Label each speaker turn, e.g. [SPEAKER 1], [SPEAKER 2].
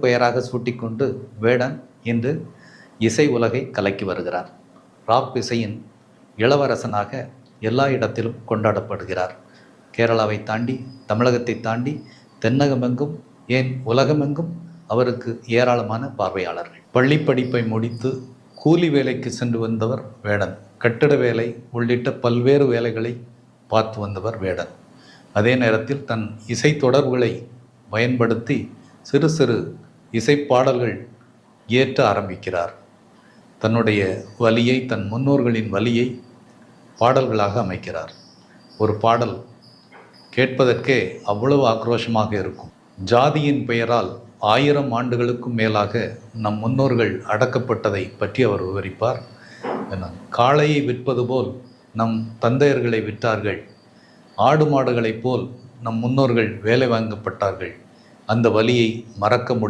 [SPEAKER 1] பெயராக சூட்டிக்கொண்டு வேடன் இன்று இசை உலகை கலக்கி வருகிறார். ராப் இசையின் இளவரசனாக எல்லா இடத்திலும் கொண்டாடப்படுகிறார். கேரளாவை தாண்டி, தமிழகத்தை தாண்டி, தென்னகமெங்கும், ஏன் உலகமெங்கும் அவருக்கு ஏராளமான பார்வையாளர்கள். பள்ளி படிப்பை முடித்து கூலி வேலைக்கு சென்று வந்தவர் வேடன். கட்டிட வேலை உள்ளிட்ட பல்வேறு வேலைகளை பார்த்து வந்தவர் வேடன். அதே நேரத்தில் தன் இசை தொடர்புகளை பயன்படுத்தி சிறு சிறு இசைப்பாடல்கள் இயற்ற ஆரம்பிக்கிறார். தன்னுடைய வலியை, தன் முன்னோர்களின் வலியை பாடல்களாக அமைக்கிறார். ஒரு பாடல் கேட்பதற்கே அவ்வளவு ஆக்ரோஷமாக இருக்கும். ஜாதியின் பெயரால் 1000 ஆண்டுகளுக்கும் மேலாக நம் முன்னோர்கள் அடக்கப்பட்டதை பற்றி அவர் விவரிப்பார். காளையை விற்பது போல் நம் தந்தையர்களை விற்றார்கள், ஆடு மாடுகளைப் போல் நம் முன்னோர்கள் வேலை வாங்கப்பட்டார்கள். அந்த வலியை மறக்க முடியும்.